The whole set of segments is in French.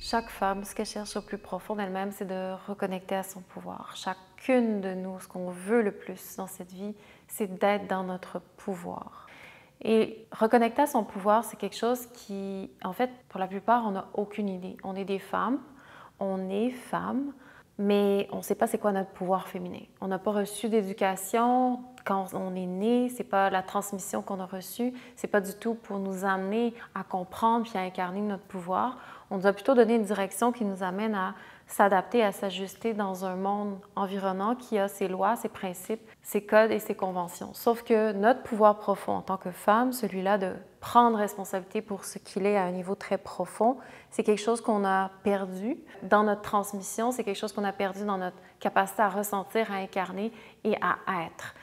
Chaque femme, ce qu'elle cherche au plus profond d'elle-même, c'est de reconnecter à son pouvoir. Chacune de nous, ce qu'on veut le plus dans cette vie, c'est d'être dans notre pouvoir. Et reconnecter à son pouvoir, c'est quelque chose qui, en fait, pour la plupart, on n'a aucune idée. On est des femmes, on est femmes, mais on ne sait pas c'est quoi notre pouvoir féminin. On n'a pas reçu d'éducation quand on est né, c'est pas la transmission qu'on a reçue, c'est pas du tout pour nous amener à comprendre puis à incarner notre pouvoir. On nous a plutôt donné une direction qui nous amène à s'adapter, à s'ajuster dans un monde environnant qui a ses lois, ses principes, ses codes et ses conventions. Sauf que notre pouvoir profond en tant que femme, celui-là de prendre responsabilité pour ce qu'il est à un niveau très profond, c'est quelque chose qu'on a perdu dans notre transmission, c'est quelque chose qu'on a perdu dans notre capacité à ressentir, à incarner et à être.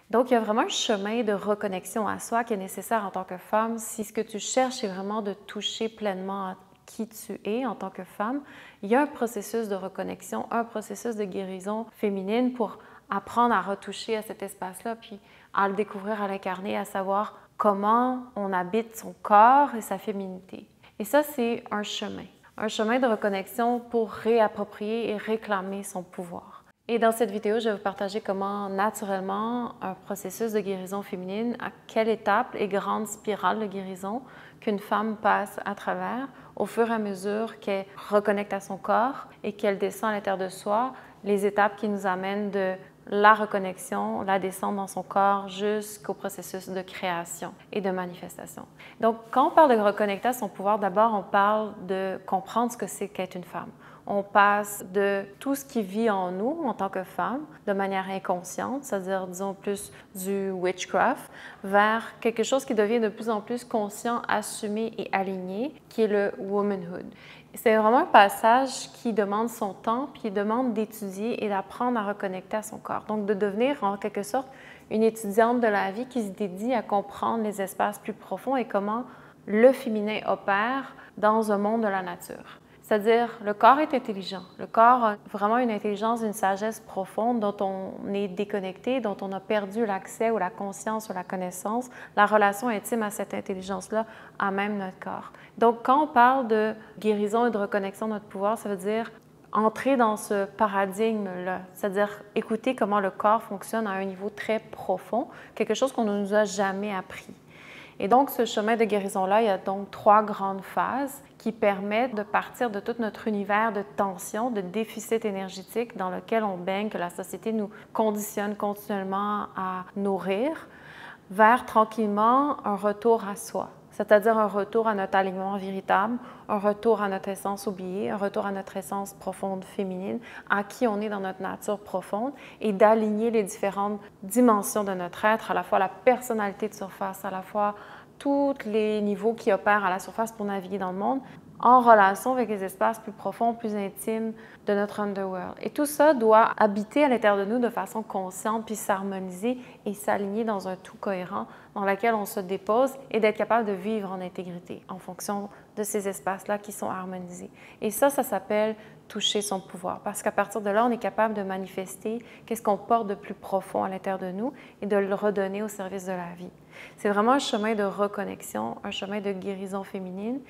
Donc, il y a vraiment un chemin de reconnexion à soi qui est nécessaire en tant que femme. Si ce que tu cherches, c'est vraiment de toucher pleinement à qui tu es en tant que femme, il y a un processus de reconnexion, un processus de guérison féminine pour apprendre à retoucher à cet espace-là, puis à le découvrir, à l'incarner, à savoir comment on habite son corps et sa féminité. Et ça, c'est un chemin de reconnexion pour réapproprier et réclamer son pouvoir. Et dans cette vidéo, je vais vous partager comment, naturellement, un processus de guérison féminine, à quelle étape et grande spirale de guérison qu'une femme passe à travers au fur et à mesure qu'elle reconnecte à son corps et qu'elle descend à l'intérieur de soi, les étapes qui nous amènent de la reconnexion, la descente dans son corps jusqu'au processus de création et de manifestation. Donc, quand on parle de reconnecter à son pouvoir, d'abord, on parle de comprendre ce que c'est qu'être une femme. On passe de tout ce qui vit en nous en tant que femme de manière inconsciente, c'est-à-dire, disons, plus du witchcraft, vers quelque chose qui devient de plus en plus conscient, assumé et aligné, qui est le womanhood. C'est vraiment un passage qui demande son temps, puis qui demande d'étudier et d'apprendre à reconnecter à son corps. Donc, de devenir en quelque sorte une étudiante de la vie qui se dédie à comprendre les espaces plus profonds et comment le féminin opère dans un monde de la nature. C'est-à-dire, le corps est intelligent. Le corps a vraiment une intelligence, une sagesse profonde dont on est déconnecté, dont on a perdu l'accès ou la conscience ou la connaissance. La relation intime à cette intelligence-là a même notre corps. Donc, quand on parle de guérison et de reconnexion de notre pouvoir, ça veut dire entrer dans ce paradigme-là, c'est-à-dire écouter comment le corps fonctionne à un niveau très profond, quelque chose qu'on ne nous a jamais appris. Et donc, ce chemin de guérison-là, il y a donc 3 grandes phases qui permettent de partir de tout notre univers de tension, de déficit énergétique dans lequel on baigne, que la société nous conditionne continuellement à nourrir, vers tranquillement un retour à soi, c'est-à-dire un retour à notre alignement véritable, un retour à notre essence oubliée, un retour à notre essence profonde féminine, à qui on est dans notre nature profonde, et d'aligner les différentes dimensions de notre être, à la fois la personnalité de surface, à la fois tous les niveaux qui opèrent à la surface pour naviguer dans le monde, en relation avec les espaces plus profonds, plus intimes de notre underworld. Et tout ça doit habiter à l'intérieur de nous de façon consciente, puis s'harmoniser et s'aligner dans un tout cohérent dans lequel on se dépose et d'être capable de vivre en intégrité en fonction de ces espaces-là qui sont harmonisés. Et ça s'appelle toucher son pouvoir, parce qu'à partir de là, on est capable de manifester qu'est-ce qu'on porte de plus profond à l'intérieur de nous et de le redonner au service de la vie. C'est vraiment un chemin de reconnexion, un chemin de guérison féminine.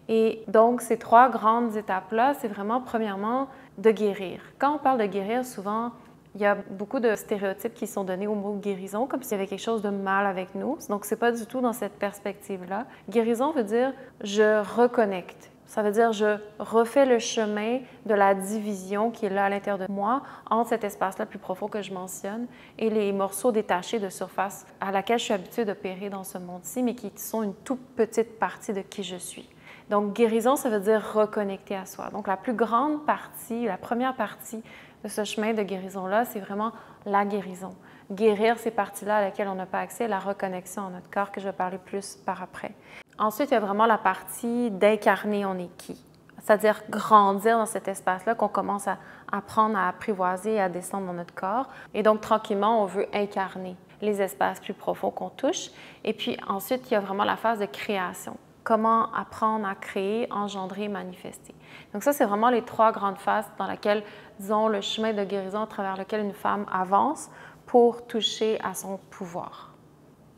Et donc, ces 3 grandes étapes-là, c'est vraiment, premièrement, de guérir. Quand on parle de guérir, souvent, il y a beaucoup de stéréotypes qui sont donnés au mot guérison, comme s'il y avait quelque chose de mal avec nous. Donc, ce n'est pas du tout dans cette perspective-là. Guérison veut dire « je reconnecte ». Ça veut dire je refais le chemin de la division qui est là à l'intérieur de moi entre cet espace-là plus profond que je mentionne et les morceaux détachés de surface à laquelle je suis habituée d'opérer dans ce monde-ci, mais qui sont une toute petite partie de qui je suis. Donc, guérison, ça veut dire reconnecter à soi. Donc, la plus grande partie, la première partie de ce chemin de guérison-là, c'est vraiment la guérison. Guérir ces parties-là à laquelle on n'a pas accès, la reconnexion à notre corps, que je vais parler plus par après. Ensuite, il y a vraiment la partie d'incarner on est qui, c'est-à-dire grandir dans cet espace-là qu'on commence à apprendre à apprivoiser et à descendre dans notre corps. Et donc, tranquillement, on veut incarner les espaces plus profonds qu'on touche. Et puis ensuite, il y a vraiment la phase de création. Comment apprendre à créer, engendrer, manifester. Donc ça, c'est vraiment les 3 grandes phases dans lesquelles, disons, le chemin de guérison à travers lequel une femme avance pour toucher à son pouvoir.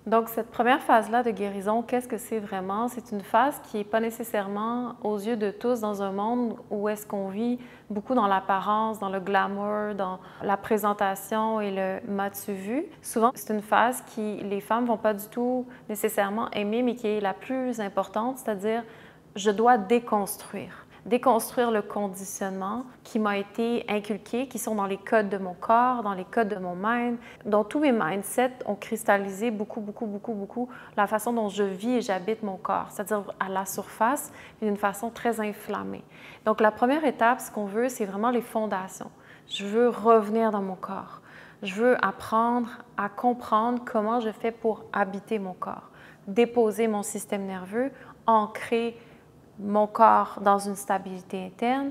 Donc, cette première phase-là de guérison, qu'est-ce que c'est vraiment? C'est une phase qui n'est pas nécessairement aux yeux de tous dans un monde où est-ce qu'on vit beaucoup dans l'apparence, dans le glamour, dans la présentation et le m'as-tu vu? Souvent, c'est une phase qui les femmes vont pas du tout nécessairement aimer, mais qui est la plus importante, c'est-à-dire je dois déconstruire. Déconstruire le conditionnement qui m'a été inculqué, qui sont dans les codes de mon corps, dans les codes de mon mind, dont tous mes mindsets ont cristallisé beaucoup la façon dont je vis et j'habite mon corps, c'est-à-dire à la surface, mais d'une façon très inflammée. Donc la première étape, ce qu'on veut, c'est vraiment les fondations. Je veux revenir dans mon corps. Je veux apprendre à comprendre comment je fais pour habiter mon corps, déposer mon système nerveux, ancrer mon corps dans une stabilité interne,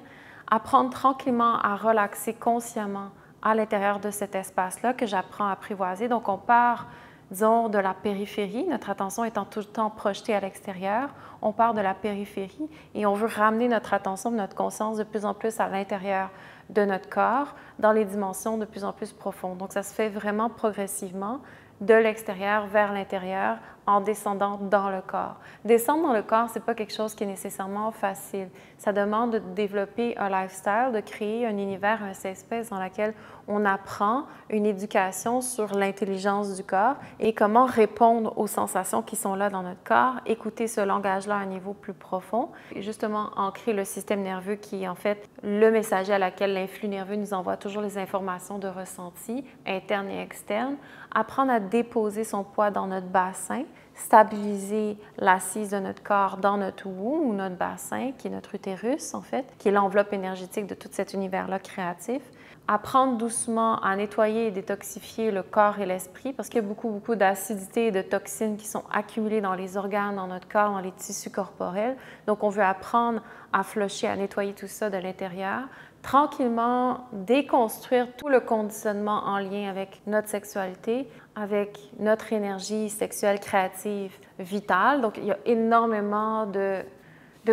apprendre tranquillement à relaxer consciemment à l'intérieur de cet espace-là que j'apprends à apprivoiser. Donc, on part, disons, de la périphérie, notre attention étant tout le temps projetée à l'extérieur. On part de la périphérie et on veut ramener notre attention, notre conscience de plus en plus à l'intérieur de notre corps, dans les dimensions de plus en plus profondes. Donc, ça se fait vraiment progressivement de l'extérieur vers l'intérieur en descendant dans le corps. Descendre dans le corps, ce n'est pas quelque chose qui est nécessairement facile. Ça demande de développer un lifestyle, de créer un univers, un safe space dans lequel on apprend une éducation sur l'intelligence du corps et comment répondre aux sensations qui sont là dans notre corps, écouter ce langage-là à un niveau plus profond et justement ancrer le système nerveux qui est en fait le messager à laquelle l'influx nerveux nous envoie toujours les informations de ressenti, internes et externes, apprendre à déposer son poids dans notre bassin, stabiliser l'assise de notre corps dans notre womb ou notre bassin, qui est notre utérus en fait, qui est l'enveloppe énergétique de tout cet univers-là créatif. Apprendre doucement à nettoyer et détoxifier le corps et l'esprit parce qu'il y a beaucoup d'acidité et de toxines qui sont accumulées dans les organes, dans notre corps, dans les tissus corporels. Donc, on veut apprendre à flusher, à nettoyer tout ça de l'intérieur. Tranquillement déconstruire tout le conditionnement en lien avec notre sexualité, avec notre énergie sexuelle, créative, vitale. Donc, il y a énormément de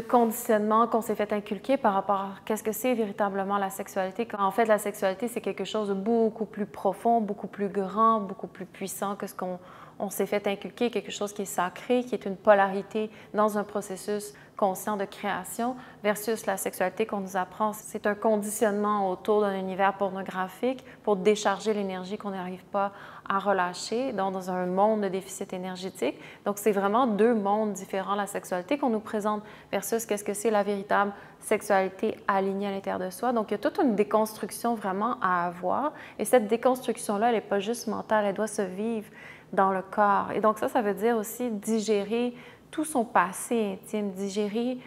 conditionnement qu'on s'est fait inculquer par rapport à qu'est-ce que c'est véritablement la sexualité. En fait, la sexualité, c'est quelque chose de beaucoup plus profond, beaucoup plus grand, beaucoup plus puissant que ce qu'on s'est fait inculquer, quelque chose qui est sacré, qui est une polarité dans un processus conscient de création, versus la sexualité qu'on nous apprend. C'est un conditionnement autour d'un univers pornographique pour décharger l'énergie qu'on n'arrive pas à relâcher dans un monde de déficit énergétique. Donc, c'est vraiment deux mondes différents, la sexualité qu'on nous présente versus qu'est-ce que c'est la véritable sexualité alignée à l'intérieur de soi. Donc, il y a toute une déconstruction vraiment à avoir. Et cette déconstruction-là, elle n'est pas juste mentale, elle doit se vivre dans le corps. Et donc, ça veut dire aussi digérer tout son passé intime, digérer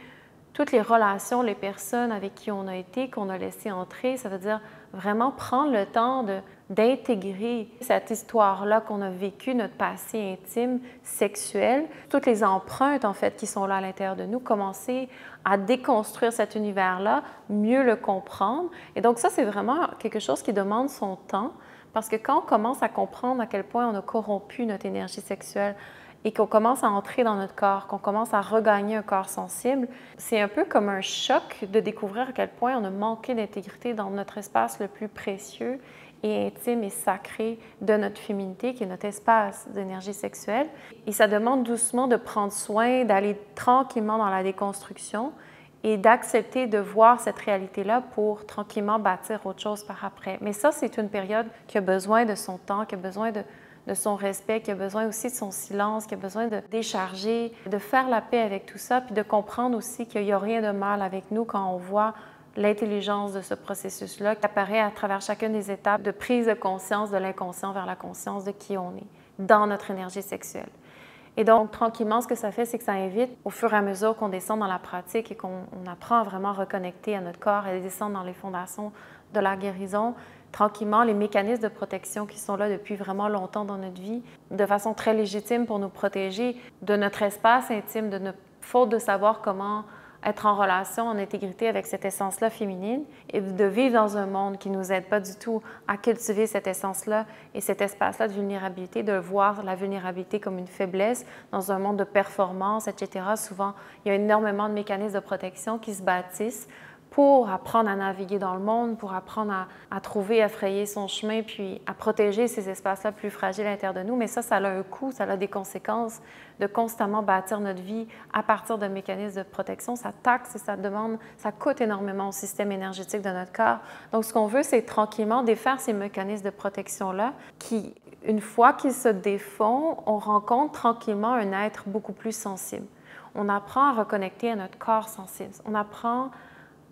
toutes les relations, les personnes avec qui on a été, qu'on a laissé entrer. Ça veut dire vraiment prendre le temps d'intégrer cette histoire-là qu'on a vécue, notre passé intime, sexuel, toutes les empreintes en fait qui sont là à l'intérieur de nous, commencer à déconstruire cet univers-là, mieux le comprendre. Et donc ça, c'est vraiment quelque chose qui demande son temps parce que quand on commence à comprendre à quel point on a corrompu notre énergie sexuelle, et qu'on commence à entrer dans notre corps, qu'on commence à regagner un corps sensible, c'est un peu comme un choc de découvrir à quel point on a manqué d'intégrité dans notre espace le plus précieux et intime et sacré de notre féminité, qui est notre espace d'énergie sexuelle. Et ça demande doucement de prendre soin, d'aller tranquillement dans la déconstruction et d'accepter de voir cette réalité-là pour tranquillement bâtir autre chose par après. Mais ça, c'est une période qui a besoin de son temps, qui a besoin de son respect, qui a besoin aussi de son silence, qui a besoin de décharger, de faire la paix avec tout ça, puis de comprendre aussi qu'il n'y a rien de mal avec nous quand on voit l'intelligence de ce processus-là qui apparaît à travers chacune des étapes de prise de conscience de l'inconscient vers la conscience de qui on est dans notre énergie sexuelle. Et donc, tranquillement, ce que ça fait, c'est que ça invite, au fur et à mesure qu'on descend dans la pratique et qu'on apprend à vraiment reconnecter à notre corps et descendre dans les fondations de la guérison, tranquillement, les mécanismes de protection qui sont là depuis vraiment longtemps dans notre vie, de façon très légitime pour nous protéger de notre espace intime, de notre faute de savoir comment être en relation, en intégrité avec cette essence-là féminine et de vivre dans un monde qui ne nous aide pas du tout à cultiver cette essence-là et cet espace-là de vulnérabilité, de voir la vulnérabilité comme une faiblesse dans un monde de performance, etc. Souvent, il y a énormément de mécanismes de protection qui se bâtissent pour apprendre à naviguer dans le monde, pour apprendre à trouver, à frayer son chemin, puis à protéger ces espaces-là plus fragiles à l'intérieur de nous. Mais ça a un coût, ça a des conséquences de constamment bâtir notre vie à partir de mécanismes de protection. Ça taxe et ça demande, ça coûte énormément au système énergétique de notre corps. Donc, ce qu'on veut, c'est tranquillement défaire ces mécanismes de protection-là qui, une fois qu'ils se défont, on rencontre tranquillement un être beaucoup plus sensible. On apprend à reconnecter à notre corps sensible. On apprend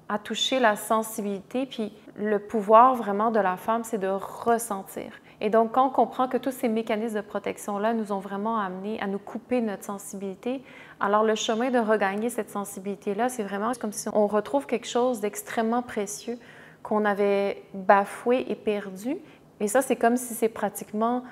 à toucher la sensibilité, puis le pouvoir vraiment de la femme, c'est de ressentir. Et donc, quand on comprend que tous ces mécanismes de protection-là nous ont vraiment amenés à nous couper de notre sensibilité, alors le chemin de regagner cette sensibilité-là, c'est vraiment comme si on retrouve quelque chose d'extrêmement précieux qu'on avait bafoué et perdu. Et ça, c'est comme si c'est pratiquement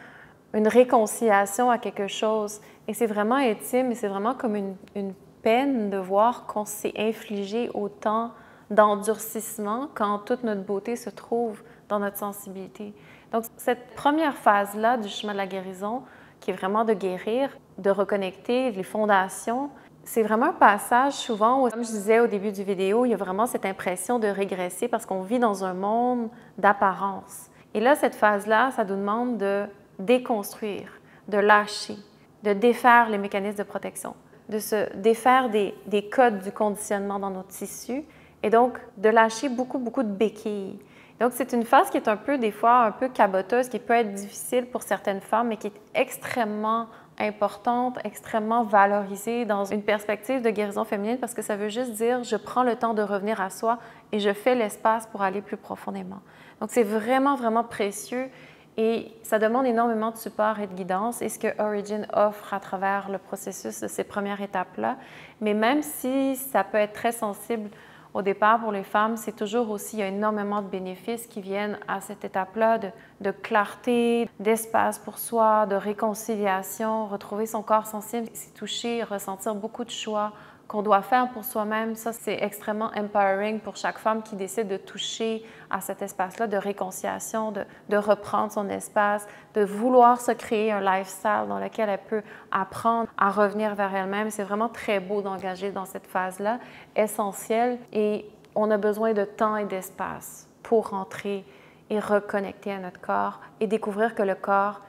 une réconciliation à quelque chose. Et c'est vraiment intime et c'est vraiment comme une peine de voir qu'on s'est infligé autant d'endurcissement quand toute notre beauté se trouve dans notre sensibilité. Donc, cette première phase-là du chemin de la guérison, qui est vraiment de guérir, de reconnecter les fondations, c'est vraiment un passage souvent où, comme je disais au début du vidéo, il y a vraiment cette impression de régresser parce qu'on vit dans un monde d'apparence. Et là, cette phase-là, ça nous demande de déconstruire, de lâcher, de défaire les mécanismes de protection, de se défaire des codes du conditionnement dans nos tissus et donc de lâcher beaucoup de béquilles. Donc, c'est une phase qui est un peu, des fois, un peu caboteuse, qui peut être difficile pour certaines femmes, mais qui est extrêmement importante, extrêmement valorisée dans une perspective de guérison féminine parce que ça veut juste dire je prends le temps de revenir à soi et je fais l'espace pour aller plus profondément. Donc, c'est vraiment précieux et ça demande énormément de support et de guidance et ce que Origin offre à travers le processus de ces premières étapes-là. Mais même si ça peut être très sensible au départ, pour les femmes, c'est toujours aussi, il y a énormément de bénéfices qui viennent à cette étape-là de clarté, d'espace pour soi, de réconciliation, retrouver son corps sensible, s'y toucher, ressentir beaucoup de choix qu'on doit faire pour soi-même. Ça, c'est extrêmement empowering pour chaque femme qui décide de toucher à cet espace-là de réconciliation, de reprendre son espace, de vouloir se créer un lifestyle dans lequel elle peut apprendre à revenir vers elle-même. C'est vraiment très beau d'engager dans cette phase-là, essentielle, et on a besoin de temps et d'espace pour rentrer et reconnecter à notre corps et découvrir que le corps,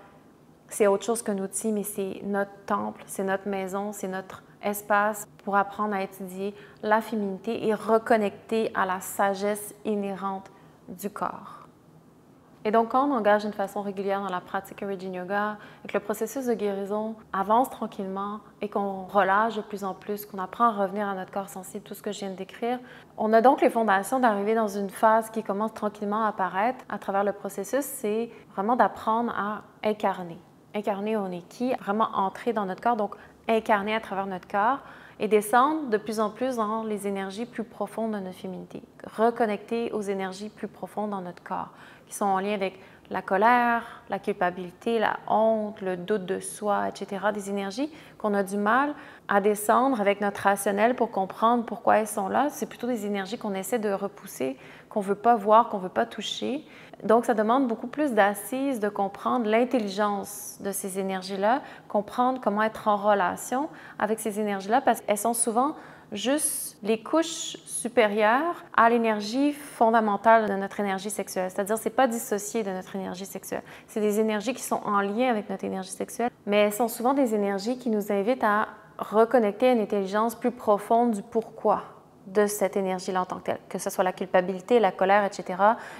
c'est autre chose qu'un outil, mais c'est notre temple, c'est notre maison, c'est notre espace pour apprendre à étudier la féminité et reconnecter à la sagesse inhérente du corps. Et donc, quand on engage d'une façon régulière dans la pratique Origin Yoga et que le processus de guérison avance tranquillement et qu'on relâche de plus en plus, qu'on apprend à revenir à notre corps sensible, tout ce que je viens de décrire, on a donc les fondations d'arriver dans une phase qui commence tranquillement à apparaître à travers le processus, c'est vraiment d'apprendre à incarner. Incarner, on est qui? Vraiment entrer dans notre corps, donc incarner à travers notre corps et descendre de plus en plus dans les énergies plus profondes de notre féminité. Reconnecter aux énergies plus profondes dans notre corps, qui sont en lien avec la colère, la culpabilité, la honte, le doute de soi, etc. Des énergies qu'on a du mal à descendre avec notre rationnel pour comprendre pourquoi elles sont là. C'est plutôt des énergies qu'on essaie de repousser, qu'on ne veut pas voir, qu'on ne veut pas toucher. Donc, ça demande beaucoup plus d'assises, de comprendre l'intelligence de ces énergies-là, comprendre comment être en relation avec ces énergies-là, parce qu'elles sont souvent juste les couches supérieures à l'énergie fondamentale de notre énergie sexuelle. C'est-à-dire, ce n'est pas dissocié de notre énergie sexuelle. C'est des énergies qui sont en lien avec notre énergie sexuelle, mais elles sont souvent des énergies qui nous invitent à reconnecter à une intelligence plus profonde du pourquoi de cette énergie-là en tant que telle, que ce soit la culpabilité, la colère, etc.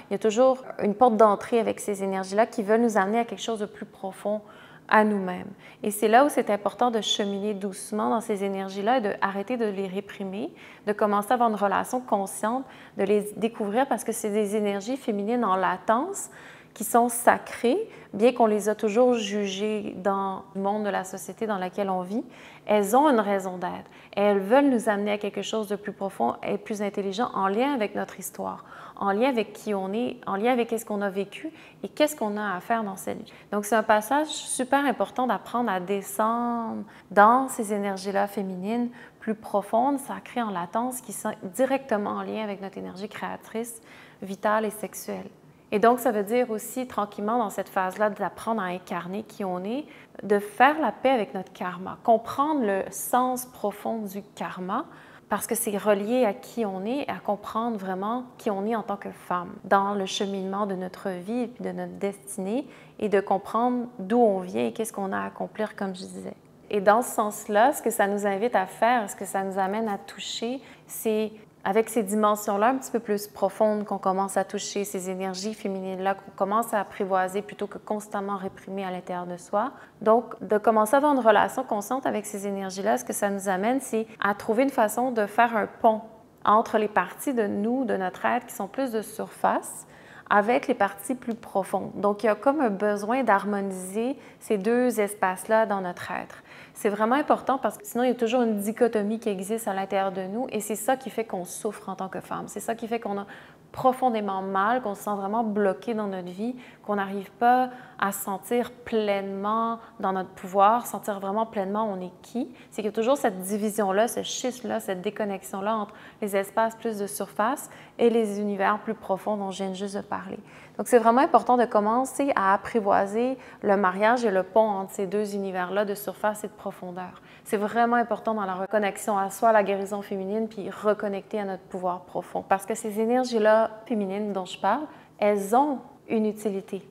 Il y a toujours une porte d'entrée avec ces énergies-là qui veulent nous amener à quelque chose de plus profond à nous-mêmes. Et c'est là où c'est important de cheminer doucement dans ces énergies-là et d'arrêter de les réprimer, de commencer à avoir une relation consciente, de les découvrir parce que c'est des énergies féminines en latence qui sont sacrées, bien qu'on les a toujours jugées dans le monde de la société dans laquelle on vit. Elles ont une raison d'être et elles veulent nous amener à quelque chose de plus profond et plus intelligent en lien avec notre histoire, en lien avec qui on est, en lien avec ce qu'on a vécu et qu'est-ce qu'on a à faire dans cette vie. Donc, c'est un passage super important d'apprendre à descendre dans ces énergies-là féminines plus profondes, sacrées en latence, qui sont directement en lien avec notre énergie créatrice, vitale et sexuelle. Et donc, ça veut dire aussi, tranquillement, dans cette phase-là, d'apprendre à incarner qui on est, de faire la paix avec notre karma, comprendre le sens profond du karma parce que c'est relié à qui on est, à comprendre vraiment qui on est en tant que femme, dans le cheminement de notre vie et de notre destinée, et de comprendre d'où on vient et qu'est-ce qu'on a à accomplir, comme je disais. Et dans ce sens-là, ce que ça nous invite à faire, ce que ça nous amène à toucher, c'est avec ces dimensions-là un petit peu plus profondes qu'on commence à toucher, ces énergies féminines-là qu'on commence à apprivoiser plutôt que constamment réprimer à l'intérieur de soi. Donc, de commencer à avoir une relation consciente avec ces énergies-là, ce que ça nous amène, c'est à trouver une façon de faire un pont entre les parties de nous, de notre être, qui sont plus de surface, avec les parties plus profondes. Donc, il y a comme un besoin d'harmoniser ces deux espaces-là dans notre être. C'est vraiment important parce que sinon, il y a toujours une dichotomie qui existe à l'intérieur de nous et c'est ça qui fait qu'on souffre en tant que femme. C'est ça qui fait qu'on a profondément mal, qu'on se sent vraiment bloqué dans notre vie, qu'on n'arrive pas à se sentir pleinement dans notre pouvoir, sentir vraiment pleinement on est qui. C'est qu'il y a toujours cette division-là, ce schisme-là, cette déconnexion-là entre les espaces plus de surface et les univers plus profonds dont je viens juste de parler. Donc, c'est vraiment important de commencer à apprivoiser le mariage et le pont entre ces deux univers-là de surface et de profondeur. C'est vraiment important dans la reconnexion à soi, la guérison féminine, puis reconnecter à notre pouvoir profond. Parce que ces énergies-là féminines dont je parle, elles ont une utilité.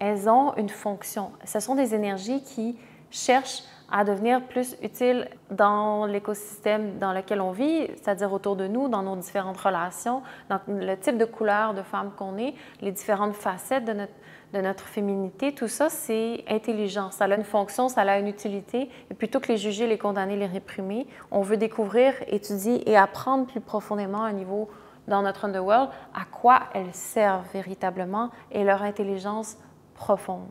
Elles ont une fonction. Ce sont des énergies qui cherchent à devenir plus utiles dans l'écosystème dans lequel on vit, c'est-à-dire autour de nous, dans nos différentes relations, dans le type de couleur de femme qu'on est, les différentes facettes de notre féminité. Tout ça, c'est intelligent. Ça a une fonction, ça a une utilité. Et plutôt que les juger, les condamner, les réprimer, on veut découvrir, étudier et apprendre plus profondément à un niveau dans notre underworld à quoi elles servent véritablement et leur intelligence profonde.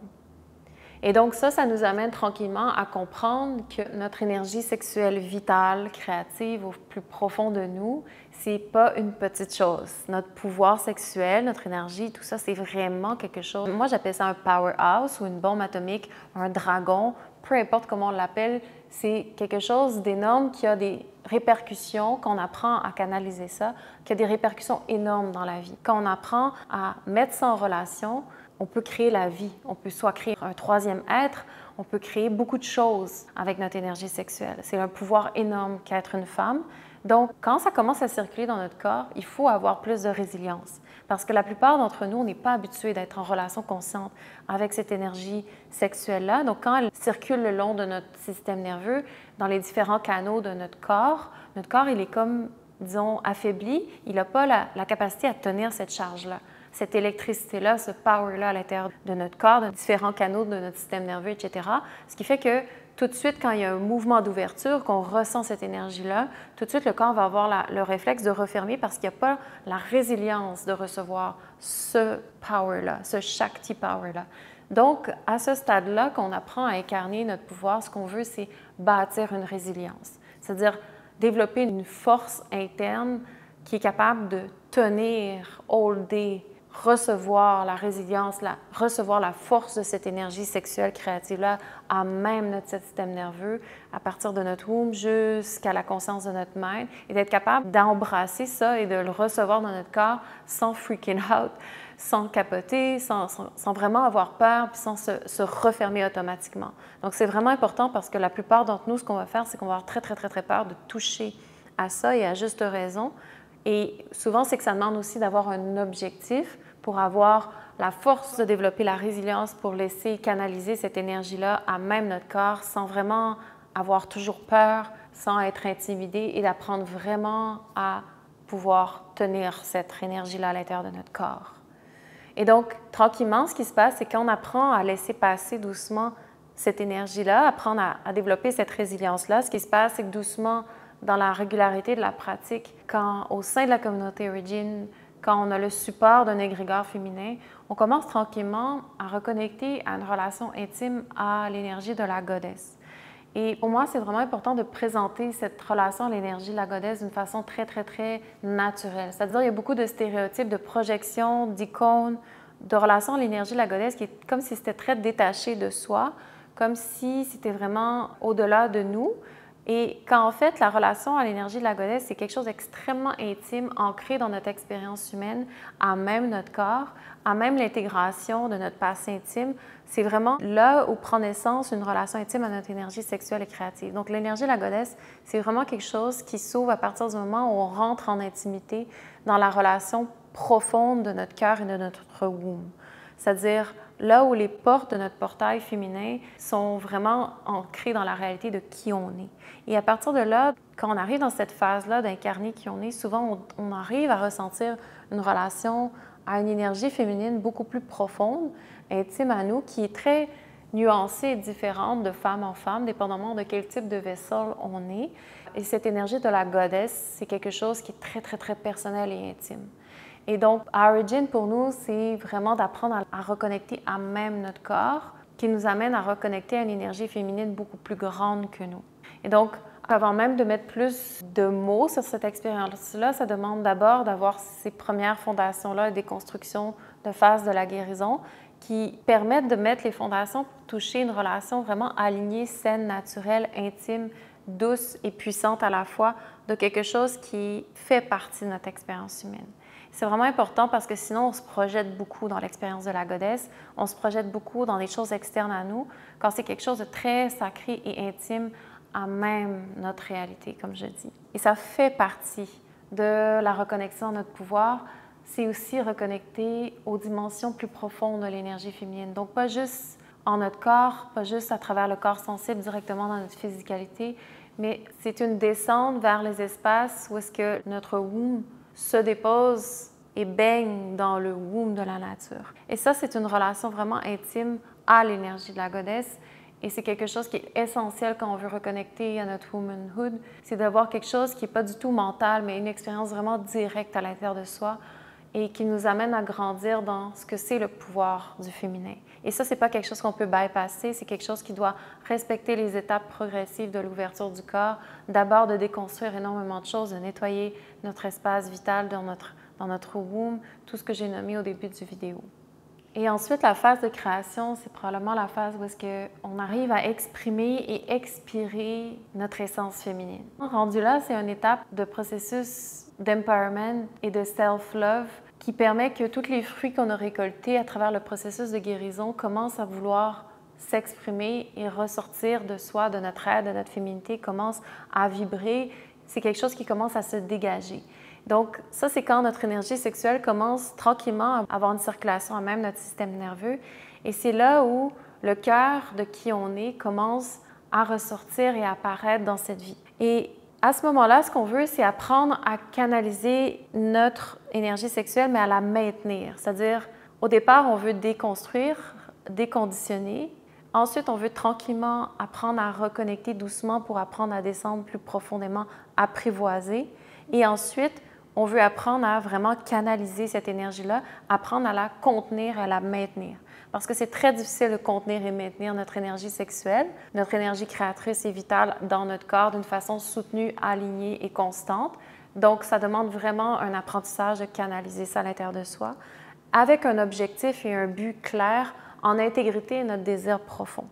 Et donc ça nous amène tranquillement à comprendre que notre énergie sexuelle vitale, créative, au plus profond de nous, c'est pas une petite chose. Notre pouvoir sexuel, notre énergie, tout ça, c'est vraiment quelque chose. Moi, j'appelle ça un powerhouse ou une bombe atomique, un dragon, peu importe comment on l'appelle, c'est quelque chose d'énorme qui a des répercussions, quand on apprend à canaliser ça, qui a des répercussions énormes dans la vie. Quand on apprend à mettre ça en relation, on peut créer la vie. On peut soit créer un troisième être, on peut créer beaucoup de choses avec notre énergie sexuelle. C'est un pouvoir énorme qu'être une femme. Donc, quand ça commence à circuler dans notre corps, il faut avoir plus de résilience. Parce que la plupart d'entre nous, on n'est pas habitués d'être en relation consciente avec cette énergie sexuelle-là. Donc, quand elle circule le long de notre système nerveux, dans les différents canaux de notre corps, il est comme, disons, affaibli. Il n'a pas la capacité à tenir cette charge-là. Cette électricité-là, ce power-là à l'intérieur de notre corps, de différents canaux de notre système nerveux, etc. Ce qui fait que tout de suite, quand il y a un mouvement d'ouverture, qu'on ressent cette énergie-là, tout de suite, le corps va avoir le réflexe de refermer parce qu'il n'y a pas la résilience de recevoir ce power-là, ce Shakti power-là. Donc, à ce stade-là, qu'on apprend à incarner notre pouvoir, ce qu'on veut, c'est bâtir une résilience. C'est-à-dire développer une force interne qui est capable de tenir, holder, recevoir la résilience, recevoir la force de cette énergie sexuelle créative-là à même notre système nerveux, à partir de notre womb jusqu'à la conscience de notre mind, et d'être capable d'embrasser ça et de le recevoir dans notre corps sans freaking out, sans capoter, sans vraiment avoir peur, puis sans se refermer automatiquement. Donc, c'est vraiment important parce que la plupart d'entre nous, ce qu'on va faire, c'est qu'on va avoir très, très, très, très peur de toucher à ça, et à juste raison. Et souvent, c'est que ça demande aussi d'avoir un objectif pour avoir la force de développer la résilience pour laisser canaliser cette énergie-là à même notre corps sans vraiment avoir toujours peur, sans être intimidé et d'apprendre vraiment à pouvoir tenir cette énergie-là à l'intérieur de notre corps. Et donc, tranquillement, ce qui se passe, c'est qu'on apprend à laisser passer doucement cette énergie-là, apprendre à développer cette résilience-là. Ce qui se passe, c'est que doucement, dans la régularité de la pratique, quand au sein de la communauté Origin, quand on a le support d'un égrégore féminin, on commence tranquillement à reconnecter à une relation intime à l'énergie de la goddess. Et pour moi, c'est vraiment important de présenter cette relation à l'énergie de la goddess d'une façon très, très, très naturelle. C'est-à-dire, il y a beaucoup de stéréotypes, de projections, d'icônes, de relations à l'énergie de la goddess qui est comme si c'était très détaché de soi, comme si c'était vraiment au-delà de nous. Et qu'en fait, la relation à l'énergie de la goddess, c'est quelque chose d'extrêmement intime, ancré dans notre expérience humaine, à même notre corps, à même l'intégration de notre passé intime. C'est vraiment là où prend naissance une relation intime à notre énergie sexuelle et créative. Donc l'énergie de la goddess, c'est vraiment quelque chose qui s'ouvre à partir du moment où on rentre en intimité dans la relation profonde de notre cœur et de notre womb. C'est-à-dire là où les portes de notre portail féminin sont vraiment ancrées dans la réalité de qui on est. Et à partir de là, quand on arrive dans cette phase-là d'incarner qui on est, souvent on arrive à ressentir une relation à une énergie féminine beaucoup plus profonde, intime à nous, qui est très nuancée et différente de femme en femme, dépendamment de quel type de vaisseau on est. Et cette énergie de la goddess, c'est quelque chose qui est très, très, très personnel et intime. Et donc, Origin, pour nous, c'est vraiment d'apprendre à reconnecter à même notre corps, qui nous amène à reconnecter à une énergie féminine beaucoup plus grande que nous. Et donc, avant même de mettre plus de mots sur cette expérience-là, ça demande d'abord d'avoir ces premières fondations-là, des constructions de phase de la guérison qui permettent de mettre les fondations pour toucher une relation vraiment alignée, saine, naturelle, intime, douce et puissante à la fois, de quelque chose qui fait partie de notre expérience humaine. C'est vraiment important parce que sinon, on se projette beaucoup dans l'expérience de la goddess, on se projette beaucoup dans des choses externes à nous, quand c'est quelque chose de très sacré et intime à même notre réalité, comme je dis. Et ça fait partie de la reconnexion à notre pouvoir, c'est aussi reconnecter aux dimensions plus profondes de l'énergie féminine. Donc, pas juste en notre corps, pas juste à travers le corps sensible directement dans notre physicalité, mais c'est une descente vers les espaces où est-ce que notre womb se dépose et baigne dans le womb de la nature. Et ça, c'est une relation vraiment intime à l'énergie de la goddess. Et c'est quelque chose qui est essentiel quand on veut reconnecter à notre womanhood, c'est d'avoir quelque chose qui n'est pas du tout mental, mais une expérience vraiment directe à l'intérieur de soi et qui nous amène à grandir dans ce que c'est le pouvoir du féminin. Et ça, ce n'est pas quelque chose qu'on peut bypasser, c'est quelque chose qui doit respecter les étapes progressives de l'ouverture du corps, d'abord de déconstruire énormément de choses, de nettoyer notre espace vital dans notre womb, tout ce que j'ai nommé au début du vidéo. Et ensuite, la phase de création, c'est probablement la phase où est-ce qu'on arrive à exprimer et expirer notre essence féminine. Rendu là, c'est une étape de processus d'empowerment et de self-love qui permet que tous les fruits qu'on a récoltés à travers le processus de guérison commencent à vouloir s'exprimer et ressortir de soi, de notre être, de notre féminité, commencent à vibrer. C'est quelque chose qui commence à se dégager. Donc, ça, c'est quand notre énergie sexuelle commence tranquillement à avoir une circulation à même notre système nerveux. Et c'est là où le cœur de qui on est commence à ressortir et à apparaître dans cette vie. Et à ce moment-là, ce qu'on veut, c'est apprendre à canaliser notre énergie sexuelle, mais à la maintenir. C'est-à-dire, au départ, on veut déconstruire, déconditionner. Ensuite, on veut tranquillement apprendre à reconnecter doucement pour apprendre à descendre plus profondément, apprivoiser. Et ensuite, on veut apprendre à vraiment canaliser cette énergie-là, apprendre à la contenir, à la maintenir. Parce que c'est très difficile de contenir et maintenir notre énergie sexuelle, notre énergie créatrice et vitale dans notre corps d'une façon soutenue, alignée et constante. Donc, ça demande vraiment un apprentissage de canaliser ça à l'intérieur de soi, avec un objectif et un but clair, en intégrité et notre désir profond.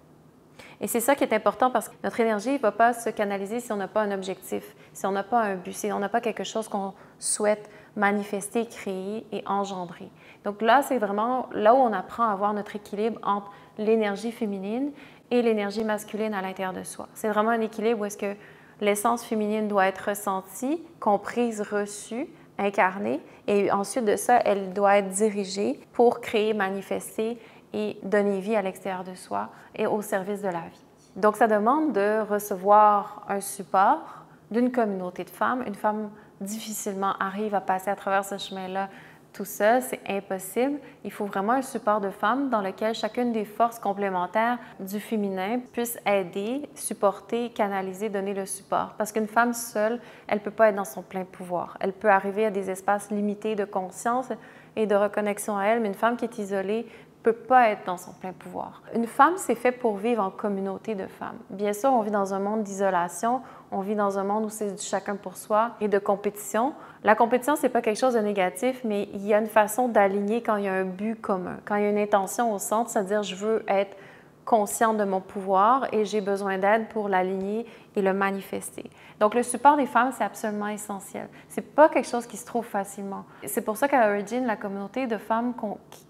Et c'est ça qui est important parce que notre énergie ne va pas se canaliser si on n'a pas un objectif, si on n'a pas un but, si on n'a pas quelque chose qu'on souhaite manifester, créer et engendrer. Donc là, c'est vraiment là où on apprend à avoir notre équilibre entre l'énergie féminine et l'énergie masculine à l'intérieur de soi. C'est vraiment un équilibre où est-ce que l'essence féminine doit être ressentie, comprise, reçue, incarnée, et ensuite de ça, elle doit être dirigée pour créer, manifester et donner vie à l'extérieur de soi et au service de la vie. Donc, ça demande de recevoir un support d'une communauté de femmes. Une femme difficilement arrive à passer à travers ce chemin-là tout seul, c'est impossible. Il faut vraiment un support de femmes dans lequel chacune des forces complémentaires du féminin puisse aider, supporter, canaliser, donner le support. Parce qu'une femme seule, elle ne peut pas être dans son plein pouvoir. Elle peut arriver à des espaces limités de conscience et de reconnexion à elle, mais une femme qui est isolée ne peut pas être dans son plein pouvoir. Une femme, c'est fait pour vivre en communauté de femmes. Bien sûr, on vit dans un monde d'isolation, on vit dans un monde où c'est du chacun pour soi et de compétition. La compétition, c'est pas quelque chose de négatif, mais il y a une façon d'aligner quand il y a un but commun, quand il y a une intention au centre, c'est-à-dire je veux être consciente de mon pouvoir et j'ai besoin d'aide pour l'aligner et le manifester. Donc, le support des femmes, c'est absolument essentiel. C'est pas quelque chose qui se trouve facilement. C'est pour ça qu'à Origin, la communauté de femmes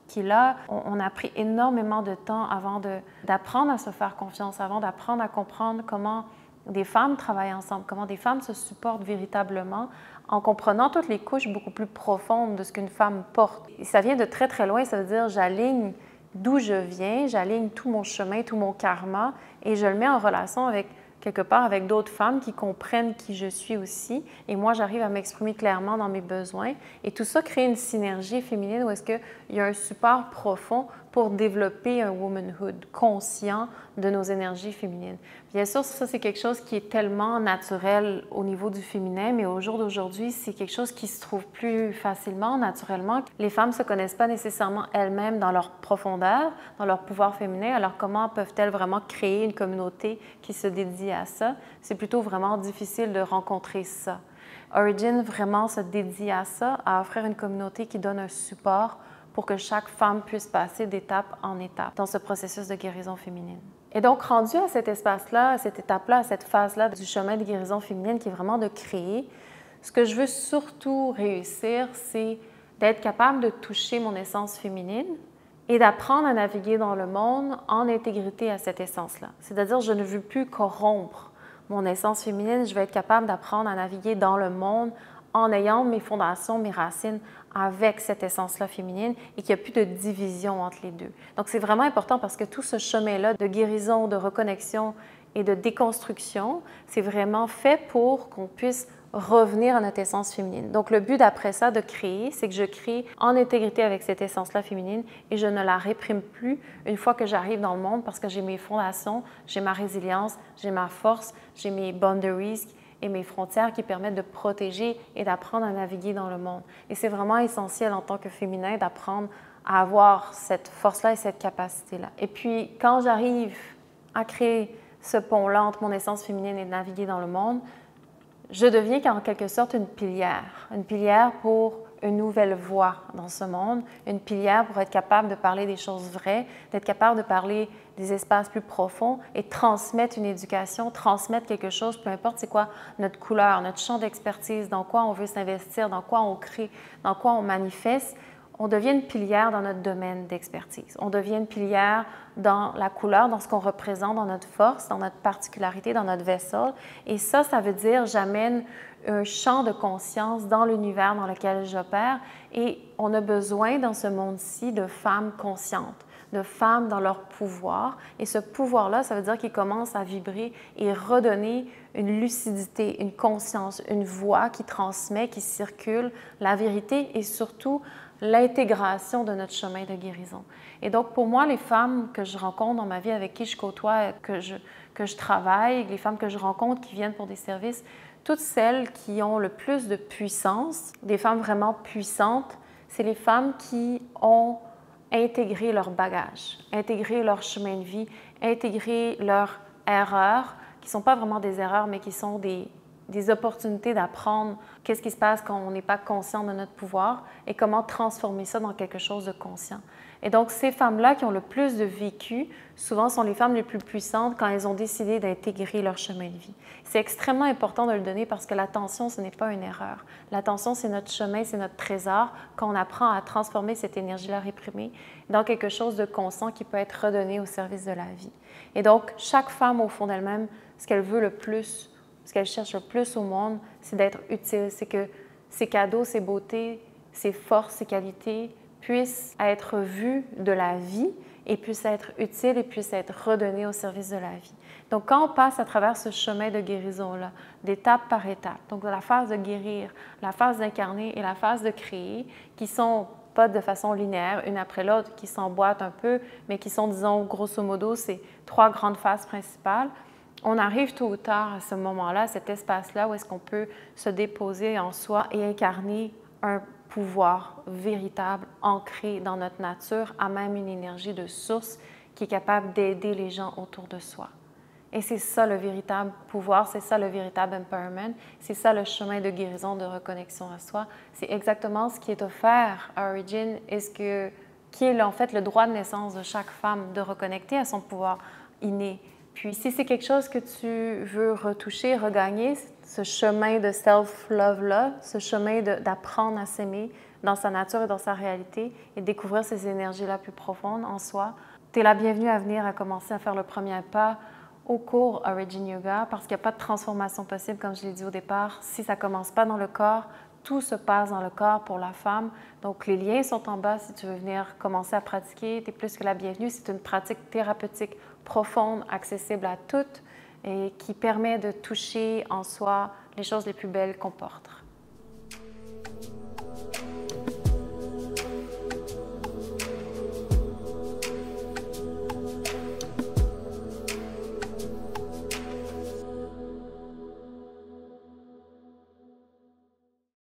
qui est là, on a pris énormément de temps avant d'apprendre à se faire confiance, avant d'apprendre à comprendre comment des femmes travaillent ensemble, comment des femmes se supportent véritablement en comprenant toutes les couches beaucoup plus profondes de ce qu'une femme porte. Et ça vient de très, très loin, ça veut dire j'aligne d'où je viens, j'aligne tout mon chemin, tout mon karma et je le mets en relation avec quelque part avec d'autres femmes qui comprennent qui je suis aussi. Et moi, j'arrive à m'exprimer clairement dans mes besoins. Et tout ça crée une synergie féminine où est-ce qu'il y a un support profond pour développer un womanhood conscient de nos énergies féminines. Bien sûr, ça, c'est quelque chose qui est tellement naturel au niveau du féminin, mais au jour d'aujourd'hui, c'est quelque chose qui se trouve plus facilement, naturellement. Les femmes ne se connaissent pas nécessairement elles-mêmes dans leur profondeur, dans leur pouvoir féminin. Alors, comment peuvent-elles vraiment créer une communauté qui se dédie à ça? C'est plutôt vraiment difficile de rencontrer ça. Origin vraiment se dédie à ça, à offrir une communauté qui donne un support pour que chaque femme puisse passer d'étape en étape dans ce processus de guérison féminine. Et donc, rendu à cet espace-là, à cette étape-là, à cette phase-là du chemin de guérison féminine qui est vraiment de créer, ce que je veux surtout réussir, c'est d'être capable de toucher mon essence féminine et d'apprendre à naviguer dans le monde en intégrité à cette essence-là. C'est-à-dire, je ne veux plus corrompre mon essence féminine, je vais être capable d'apprendre à naviguer dans le monde en ayant mes fondations, mes racines avec cette essence-là féminine et qu'il n'y a plus de division entre les deux. Donc, c'est vraiment important parce que tout ce chemin-là de guérison, de reconnexion et de déconstruction, c'est vraiment fait pour qu'on puisse revenir à notre essence féminine. Donc, le but d'après ça, de créer, c'est que je crée en intégrité avec cette essence-là féminine et je ne la réprime plus une fois que j'arrive dans le monde parce que j'ai mes fondations, j'ai ma résilience, j'ai ma force, j'ai mes boundaries et mes frontières qui permettent de protéger et d'apprendre à naviguer dans le monde. Et c'est vraiment essentiel en tant que féminin d'apprendre à avoir cette force-là et cette capacité-là. Et puis, quand j'arrive à créer ce pont-là entre mon essence féminine et de naviguer dans le monde, je deviens en quelque sorte une pilière pour une nouvelle voie dans ce monde, une pilière pour être capable de parler des choses vraies, d'être capable de parler des espaces plus profonds et transmettre une éducation, transmettre quelque chose, peu importe c'est quoi notre couleur, notre champ d'expertise, dans quoi on veut s'investir, dans quoi on crée, dans quoi on manifeste. On devient une pilière dans notre domaine d'expertise. On devient une pilière dans la couleur, dans ce qu'on représente, dans notre force, dans notre particularité, dans notre vaisseau. Et ça veut dire j'amène un champ de conscience dans l'univers dans lequel j'opère. Et on a besoin dans ce monde-ci de femmes conscientes, de femmes dans leur pouvoir. Et ce pouvoir-là, ça veut dire qu'il commence à vibrer et redonner une lucidité, une conscience, une voix qui transmet, qui circule la vérité et surtout l'intégration de notre chemin de guérison. Et donc, pour moi, les femmes que je rencontre dans ma vie, avec qui je côtoie, que je travaille, les femmes que je rencontre qui viennent pour des services, toutes celles qui ont le plus de puissance, des femmes vraiment puissantes, c'est les femmes qui ont intégré leur bagage, intégré leur chemin de vie, intégré leurs erreurs, qui ne sont pas vraiment des erreurs, mais qui sont des opportunités d'apprendre qu'est-ce qui se passe quand on n'est pas conscient de notre pouvoir et comment transformer ça dans quelque chose de conscient. Et donc, ces femmes-là qui ont le plus de vécu, souvent sont les femmes les plus puissantes quand elles ont décidé d'intégrer leur chemin de vie. C'est extrêmement important de le donner parce que l'attention, ce n'est pas une erreur. L'attention, c'est notre chemin, c'est notre trésor quand on apprend à transformer cette énergie-là réprimée dans quelque chose de conscient qui peut être redonné au service de la vie. Et donc, chaque femme, au fond d'elle-même, ce qu'elle veut le plus, ce qu'elle cherche le plus au monde, c'est d'être utile, c'est que ses cadeaux, ses beautés, ses forces, ses qualités puissent être vues de la vie et puissent être utiles et puissent être redonnées au service de la vie. Donc, quand on passe à travers ce chemin de guérison-là, d'étape par étape, donc de la phase de guérir, la phase d'incarner et la phase de créer, qui sont pas de façon linéaire, une après l'autre, qui s'emboîtent un peu, mais qui sont, disons, grosso modo, ces trois grandes phases principales, on arrive tôt ou tard à ce moment-là, à cet espace-là où est-ce qu'on peut se déposer en soi et incarner un pouvoir véritable, ancré dans notre nature, à même une énergie de source qui est capable d'aider les gens autour de soi. Et c'est ça le véritable pouvoir, c'est ça le véritable empowerment, c'est ça le chemin de guérison, de reconnexion à soi. C'est exactement ce qui est offert à Origin et ce que qui est en fait le droit de naissance de chaque femme de reconnecter à son pouvoir inné. Puis si c'est quelque chose que tu veux retoucher, regagner, ce chemin de self-love-là, ce chemin d'apprendre à s'aimer dans sa nature et dans sa réalité et découvrir ces énergies-là plus profondes en soi, tu es la bienvenue à venir à commencer à faire le premier pas au cours Origin Yoga parce qu'il n'y a pas de transformation possible, comme je l'ai dit au départ, si ça ne commence pas dans le corps. Tout se passe dans le corps pour la femme. Donc, les liens sont en bas si tu veux venir commencer à pratiquer. Tu es plus que la bienvenue. C'est une pratique thérapeutique profonde, accessible à toutes et qui permet de toucher en soi les choses les plus belles qu'on porte.